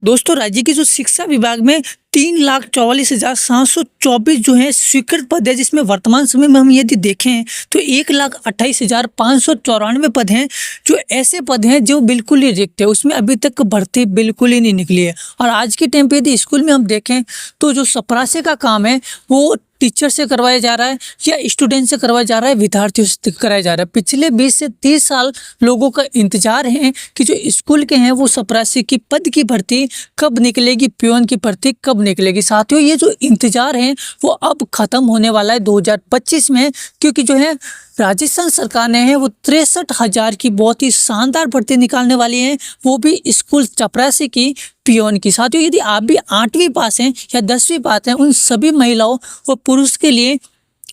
दोस्तों राज्य की जो शिक्षा विभाग में 3,44,724 जो है स्वीकृत पद है, जिसमें वर्तमान समय में हम यदि देखें तो 1,28,594 पद हैं जो ऐसे पद हैं जो बिल्कुल ही रिक्त है। उसमें अभी तक भर्ती बिल्कुल ही नहीं निकली है। और आज के टाइम पे यदि स्कूल में हम देखें तो जो चपरासी का काम है वो टीचर से करवाया जा रहा है या स्टूडेंट से करवाया जा रहा है, विद्यार्थियों से कराया जा रहा है। पिछले 20 से 30 साल लोगों का इंतजार है कि जो स्कूल के हैं वो चपरासी की पद की भर्ती कब निकलेगी, पियोन की भर्ती कब निकलेगी। साथियों ये जो इंतजार है वो अब खत्म होने वाला है 2025 में, क्योंकि जो है राजस्थान सरकार ने है वो 63,000 की बहुत ही शानदार भर्ती निकालने वाली है, वो भी स्कूल चपरासी की, पियोन की। साथियों यदि आप भी 8वीं पास हैं या 10वीं पास हैं, उन सभी महिलाओं और पुरुष के लिए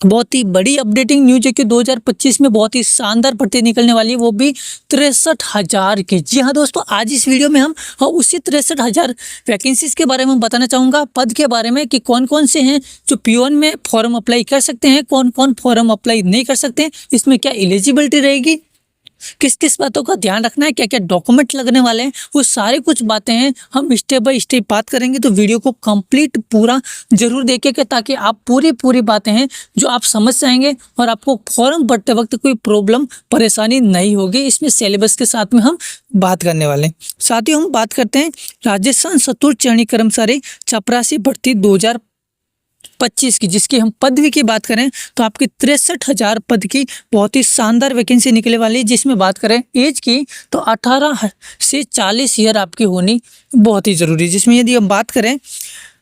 बहुत ही बड़ी अपडेटिंग न्यूज है कि 2025 में बहुत ही शानदार भर्ती निकलने वाली है, वो भी 63,000 की। जी हाँ दोस्तों, आज इस वीडियो में हम उसी 63,000 वैकेंसीज के बारे में बताना चाहूँगा, पद के बारे में कि कौन कौन से हैं जो पियोन में फॉर्म अप्लाई कर सकते हैं, कौन कौन फॉर्म अप्लाई नहीं कर सकते हैं, इसमें क्या एलिजिबिलिटी रहेगी, किस किस बातों का ध्यान रखना है, क्या क्या डॉक्यूमेंट लगने वाले हैं, वो सारी कुछ बातें हैं हम स्टेप बाय स्टेप बात करेंगे। तो वीडियो को कंप्लीट पूरा जरूर देखिएगा ताकि आप पूरी बातें हैं जो आप समझ जाएंगे और आपको फॉर्म भरते वक्त कोई प्रॉब्लम परेशानी नहीं होगी। इसमें सिलेबस के साथ में हम बात करने वाले हैं। साथ ही हम बात करते हैं राजस्थान चतुर्थ श्रेणी कर्मचारी चपरासी भर्ती 2025 की, जिसकी हम पदवी की बात करें तो आपकी 63,000 पद की बहुत ही शानदार वैकेंसी निकले वाली है। जिसमें बात करें एज की तो 18 से 40 ईयर आपकी होनी बहुत ही जरूरी है। जिसमें यदि हम बात करें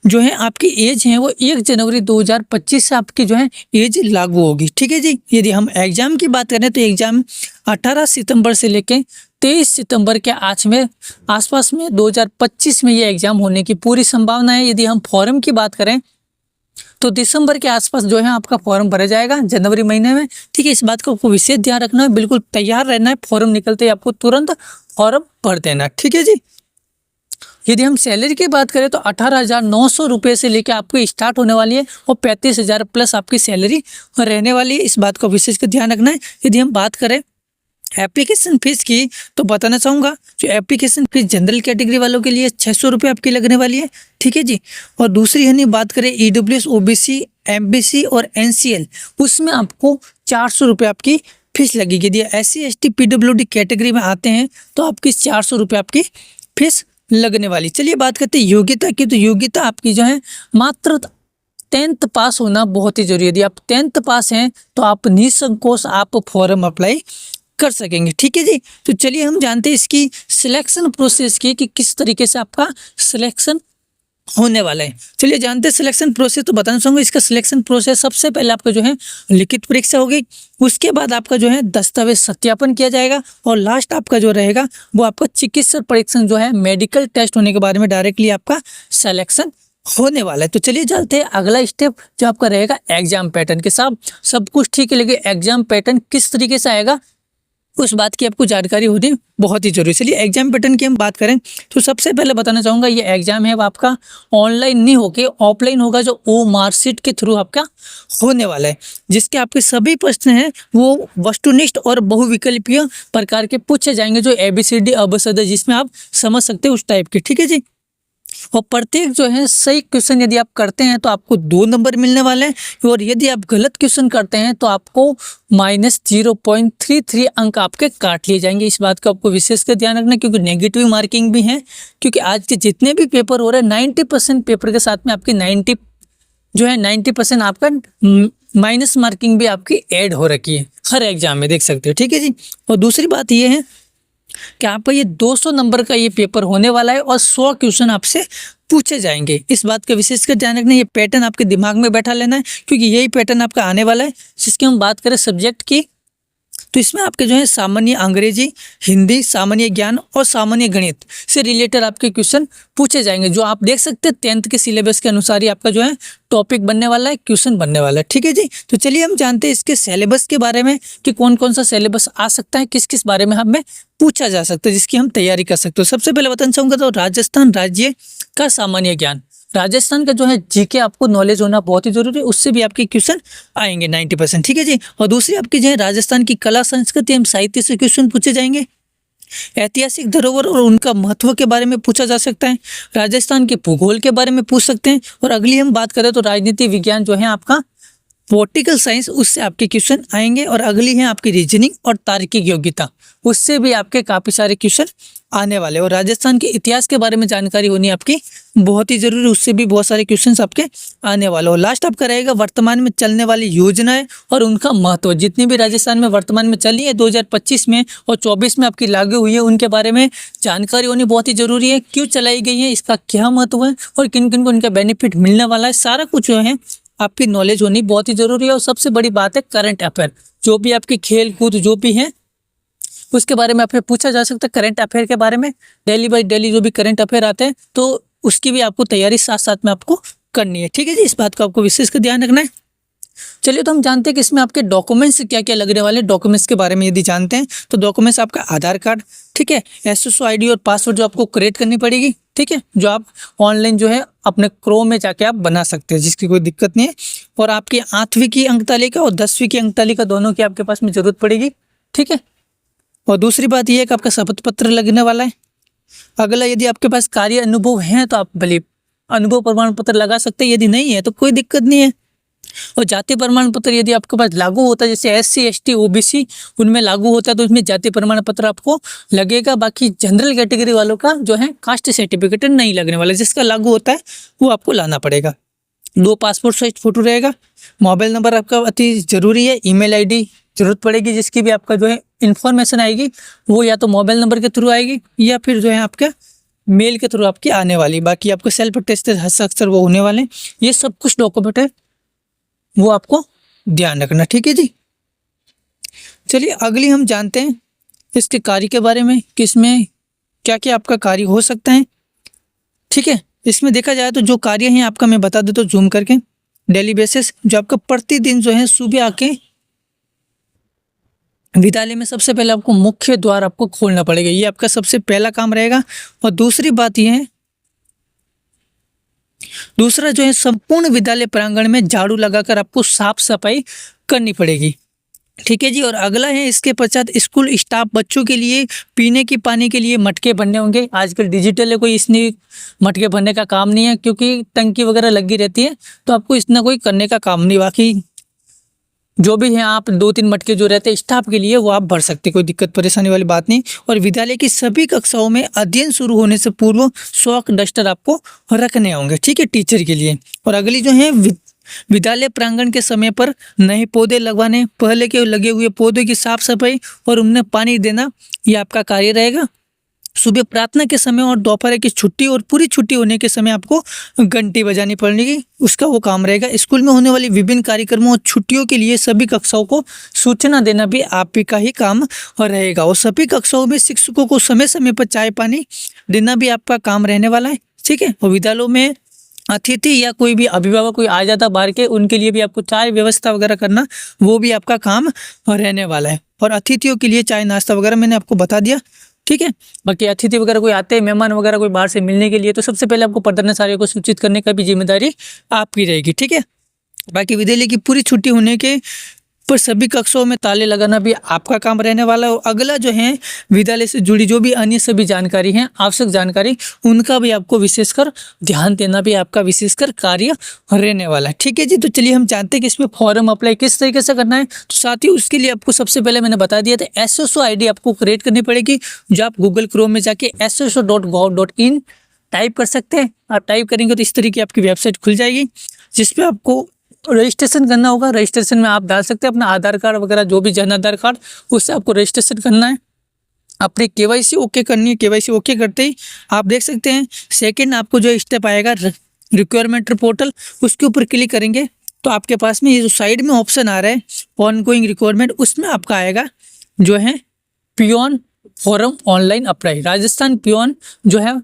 जो है आपकी एज है वो 1 जनवरी 2025 से आपकी जो है एज लागू होगी। ठीक है जी। यदि हम एग्जाम की बात करें तो एग्जाम 18 सितंबर से लेके 23 सितंबर के आसपास में 2025 में ये एग्जाम होने की पूरी संभावना है। यदि हम फॉर्म की बात करें तो दिसंबर के आसपास जो है आपका फॉर्म भरा जाएगा, जनवरी महीने में। ठीक है, इस बात का आपको विशेष ध्यान रखना है, बिल्कुल तैयार रहना है, फॉर्म निकलते ही आपको तुरंत फॉर्म भर देना। ठीक है जी। यदि हम सैलरी की बात करें तो 18,900 रुपये से लेकर आपको स्टार्ट होने वाली है और 35,000 प्लस आपकी सैलरी रहने वाली है। इस बात का विशेष ध्यान रखना है। यदि हम बात करें एप्लीकेशन फीस की तो बताना चाहूँगा जो एप्लीकेशन फीस जनरल कैटेगरी वालों के लिए 600 रुपये आपकी लगने वाली है। ठीक है जी। और दूसरी यानी बात करें EWS OBC MBC और NCL, उसमें आपको 400 रुपये आपकी फीस लगेगी। यदि SC ST PWD कैटेगरी में आते हैं तो आपकी 400 रुपये आपकी फीस लगने वाली। चलिए बात करते हैं योग्यता की। तो योग्यता आपकी जो है मात्र 10th पास होना बहुत ही जरूरी है। यदि आप 10th पास हैं तो आप निसंकोच आप फॉर्म अप्लाई कर सकेंगे। ठीक है जी। तो चलिए हम जानते हैं इसकी सिलेक्शन प्रोसेस की कि किस तरीके से आपका सिलेक्शन होने वाला है। चलिए जानते हैं सिलेक्शन प्रोसेस। तो बताना चाहूँगा इसका सिलेक्शन प्रोसेस सबसे पहले आपका जो है लिखित परीक्षा होगी, उसके बाद आपका जो है दस्तावेज सत्यापन किया जाएगा और लास्ट आपका जो रहेगा वो आपका चिकित्सा परीक्षण जो है मेडिकल टेस्ट होने के बारे में डायरेक्टली आपका सिलेक्शन होने वाला है। तो चलिए चलते हैं अगला स्टेप जो आपका रहेगा एग्जाम पैटर्न के साथ। सब कुछ ठीक है, लेकिन एग्जाम पैटर्न किस तरीके से आएगा उस बात की आपको जानकारी होनी बहुत ही जरूरी है। चलिए एग्जाम पैटर्न की हम बात करें तो सबसे पहले बताना चाहूँगा ये एग्जाम है वो आपका ऑनलाइन नहीं होके ऑफलाइन होगा, जो ओ मार्कशीट के थ्रू आपका होने वाला है, जिसके आपके सभी प्रश्न हैं वो वस्तुनिष्ठ और बहुविकल्पीय प्रकार के पूछे जाएंगे, जो ABCD अबसद जिसमें आप समझ सकते हैं उस टाइप के। ठीक है जी। और प्रत्येक जो है सही क्वेश्चन यदि आप करते हैं तो आपको 2 नंबर मिलने वाले हैं, और यदि आप गलत क्वेश्चन करते हैं तो आपको -0.33 अंक आपके काट लिए जाएंगे। इस बात का आपको विशेष कर ध्यान रखना, क्योंकि नेगेटिव मार्किंग भी है। क्योंकि आज के जितने भी पेपर हो रहे हैं 90% पेपर के साथ में आपकी 90% आपका माइनस मार्किंग भी आपकी ऐड हो रखी है हर एग्जाम में, देख सकते हो। ठीक है जी। और दूसरी बात ये है कि आपका ये 200 नंबर का ये पेपर होने वाला है और 100 क्वेश्चन आपसे पूछे जाएंगे। इस बात का विशेष कर ध्यान रखना, ये पैटर्न आपके दिमाग में बैठा लेना है, क्योंकि यही पैटर्न आपका आने वाला है। जिसकी हम बात करें सब्जेक्ट की तो इसमें आपके जो है सामान्य अंग्रेजी, हिंदी, सामान्य ज्ञान और सामान्य गणित से रिलेटेड आपके क्वेश्चन पूछे जाएंगे, जो आप देख सकते हैं 10th के सिलेबस के अनुसार ही आपका जो है टॉपिक बनने वाला है, क्वेश्चन बनने वाला है। ठीक है जी। तो चलिए हम जानते हैं इसके सिलेबस के बारे में कि कौन कौन सा सिलेबस आ सकता है, किस किस बारे में हमें पूछा जा सकता है, जिसकी हम तैयारी कर सकते हो। सबसे पहले बताना चाहूँगा तो राजस्थान राज्य का सामान्य ज्ञान, राजस्थान का जो है जीके आपको नॉलेज होना बहुत ही जरूरी है, उससे भी आपके क्वेश्चन आएंगे 90%। ठीक है जी। और दूसरी आपकी जो है राजस्थान की कला, संस्कृति एवं साहित्य से क्वेश्चन पूछे जाएंगे। ऐतिहासिक धरोहर और उनका महत्व के बारे में पूछा जा सकता है। राजस्थान के भूगोल के बारे में पूछ सकते हैं। और अगली हम बात करें तो राजनीति विज्ञान जो है आपका पॉलिटिकल साइंस, उससे आपके क्वेश्चन आएंगे। और अगली है आपकी रीजनिंग और तार्किक योग्यता, उससे भी आपके काफ़ी सारे क्वेश्चन आने वाले। और राजस्थान के इतिहास के बारे में जानकारी होनी आपकी बहुत ही जरूरी, उससे भी बहुत सारे क्वेश्चंस आपके आने वाले। और लास्ट आपका रहेगा वर्तमान में चलने वाली योजनाएं और उनका महत्व। जितनी भी राजस्थान में वर्तमान में चली है 2025 में और 24 में आपकी लागू हुई है, उनके बारे में जानकारी होनी बहुत ही जरूरी है। क्यों चलाई गई है, इसका क्या महत्व है और किन किन को इनका बेनिफिट मिलने वाला है, सारा कुछ जो है आपकी नॉलेज होनी बहुत ही जरूरी है। और सबसे बड़ी बात है करंट अफेयर, जो भी आपकी खेल कूद जो भी है उसके बारे में आपसे पूछा जा सकता है। करंट अफेयर के बारे में डेली बाई डेली जो भी करंट अफेयर आते हैं तो उसकी भी आपको तैयारी साथ साथ में आपको करनी है। ठीक है जी, इस बात का आपको विशेष कर ध्यान रखना है। चलिए तो हम जानते हैं कि इसमें आपके डॉक्यूमेंट्स क्या क्या लगने वाले। डॉक्यूमेंट्स के बारे में यदि जानते हैं तो डॉक्यूमेंट्स आपका आधार कार्ड, ठीक है, एसएसओ आईडी और पासवर्ड जो आपको क्रिएट करनी पड़ेगी, ठीक है, जो आप ऑनलाइन जो है अपने क्रोम में जाके आप बना सकते हैं, जिसकी कोई दिक्कत नहीं है। और आपकी 8वीं की अंक तालिका और 10वीं की अंक तालिका दोनों की आपके पास में जरूरत पड़ेगी, ठीक है। और दूसरी बात यह है कि आपका शपथ पत्र लगने वाला है। अगला, यदि आपके पास कार्य अनुभव है तो आप भले अनुभव प्रमाण पत्र लगा सकते हैं, यदि नहीं है तो कोई दिक्कत नहीं है। और जाति प्रमाण पत्र यदि आपके पास लागू होता है, जैसे SC ST OBC उनमें लागू होता है तो उसमें जाति प्रमाण पत्र आपको लगेगा। बाकी जनरल कैटेगरी वालों का जो है कास्ट सर्टिफिकेट नहीं लगने वाला, जिसका लागू होता है वो आपको लाना पड़ेगा। 2 पासपोर्ट साइज फोटो रहेगा। मोबाइल नंबर आपका अति जरूरी है। ईमेल ID जरूरत पड़ेगी, जिसकी भी आपका जो है इन्फॉर्मेशन आएगी वो या तो मोबाइल नंबर के थ्रू आएगी या फिर जो है आपका मेल के थ्रू आपकी आने वाली। बाकी आपको सेल्फ टेस्ट हस्ताक्षर वो होने वाले। ये सब कुछ डॉक्यूमेंट है, वो आपको ध्यान रखना, ठीक है जी। चलिए अगली हम जानते हैं इसके कार्य के बारे में कि इसमें क्या क्या आपका कार्य हो सकता है, ठीक है। इसमें देखा जाए तो जो कार्य है आपका मैं बता दूं तो जूम करके डेली बेसिस, जो आपका प्रतिदिन जो है सुबह आके विद्यालय में सबसे पहले आपको मुख्य द्वार आपको खोलना पड़ेगा, ये आपका सबसे पहला काम रहेगा। और दूसरी बात यह है, दूसरा जो है संपूर्ण विद्यालय प्रांगण में झाड़ू लगाकर आपको साफ सफाई करनी पड़ेगी, ठीक है जी। और अगला है, इसके पश्चात स्कूल स्टाफ बच्चों के लिए पीने की पानी के लिए मटके भरने होंगे। आजकल डिजिटल है, कोई इसने मटके भरने का काम नहीं है क्योंकि टंकी वगैरह लगी रहती है, तो आपको इतना कोई करने का काम नहीं। बाकी जो भी है आप 2-3 मटके जो रहते हैं स्टाफ के लिए वो आप भर सकते, कोई दिक्कत परेशानी वाली बात नहीं। और विद्यालय की सभी कक्षाओं में अध्ययन शुरू होने से पूर्व चॉक डस्टर आपको रखने होंगे, ठीक है, टीचर के लिए। और अगली जो है विद्यालय प्रांगण के समय पर नए पौधे लगवाने, पहले के लगे हुए पौधों की साफ सफाई और उन्हें पानी देना, ये आपका कार्य रहेगा। सुबह प्रार्थना के समय और दोपहर की छुट्टी और पूरी छुट्टी होने के समय आपको घंटी बजानी पड़ेगी, उसका वो काम रहेगा। स्कूल में होने वाली विभिन्न कार्यक्रमों और छुट्टियों के लिए सभी कक्षाओं को सूचना देना भी आप ही का ही काम रहेगा। और सभी कक्षाओं में शिक्षकों को समय समय पर चाय पानी देना भी आपका काम रहने वाला है, ठीक है। और विद्यालयों में अतिथि या कोई भी अभिभावक कोई आ जाता बाहर के, उनके लिए भी आपको चाय व्यवस्था वगैरह करना, वो भी आपका काम रहने वाला है। और अतिथियों के लिए चाय नाश्ता वगैरह मैंने आपको बता दिया, ठीक है। बाकी अतिथि वगैरह कोई आते हैं, मेहमान वगैरह कोई बाहर से मिलने के लिए, तो सबसे पहले आपको प्रधानाचार्य को सूचित करने का भी जिम्मेदारी आपकी रहेगी, ठीक है। बाकी विद्यालय की पूरी छुट्टी होने के पर सभी कक्षाओं में ताले लगाना भी आपका काम रहने वाला है। और अगला जो है विद्यालय से जुड़ी जो भी अन्य सभी जानकारी है, आवश्यक जानकारी, उनका भी आपको विशेषकर ध्यान देना भी आपका विशेषकर कार्य रहने वाला है, ठीक है जी। तो चलिए हम जानते हैं कि इसमें फॉर्म अप्लाई किस तरीके से करना है। तो साथ ही उसके लिए आपको सबसे पहले मैंने बता दिया था SSO ID आपको क्रिएट करनी पड़ेगी, जो आप गूगल क्रोम में जाके sso.gov.in टाइप कर सकते हैं। आप टाइप करेंगे तो इस तरीके आपकी वेबसाइट खुल जाएगी, जिसपे आपको रजिस्ट्रेशन करना होगा। रजिस्ट्रेशन में आप डाल सकते हैं अपना आधार कार्ड वगैरह, जो भी जन आधार कार्ड, उससे आपको रजिस्ट्रेशन करना है। अपनी KYC ओके करनी है। KYC ओके करते ही आप देख सकते हैं सेकंड आपको जो स्टेप आएगा रिक्वायरमेंट पोर्टल, उसके ऊपर क्लिक करेंगे तो आपके पास में ये जो साइड में ऑप्शन आ रहा है ऑनगोइंग रिक्वायरमेंट, उसमें आपका आएगा जो है peon form online apply. Rajasthan peon जो है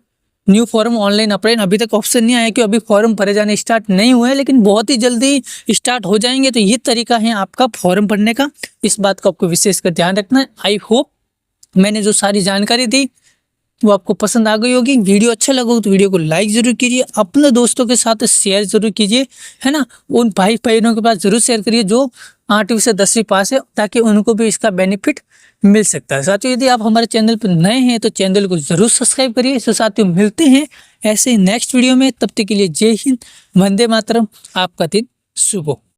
न्यू फॉर्म ऑनलाइन अप्लाई, अभी तक ऑप्शन नहीं आया कि अभी फॉर्म भरे जाने स्टार्ट नहीं हुए हैं, लेकिन बहुत ही जल्दी स्टार्ट हो जाएंगे। तो ये तरीका है आपका फॉर्म भरने का, इस बात का आपको विशेषकर ध्यान रखना है। आई होप मैंने जो सारी जानकारी दी वो आपको पसंद आ गई होगी। वीडियो अच्छा लगा हो तो वीडियो को लाइक जरूर कीजिए, अपने दोस्तों के साथ शेयर जरूर कीजिए, है ना। उन भाई बहनों के पास जरूर शेयर करिए जो 8वीं से 10वीं पास है, ताकि उनको भी इसका बेनिफिट मिल सकता है। साथियों, यदि आप हमारे चैनल पर नए हैं तो चैनल को जरूर सब्सक्राइब करिए। तो साथियों, मिलते हैं ऐसे नेक्स्ट वीडियो में, तब तक के लिए जय हिंद, वंदे मातरम, आपका दिन शुभ हो।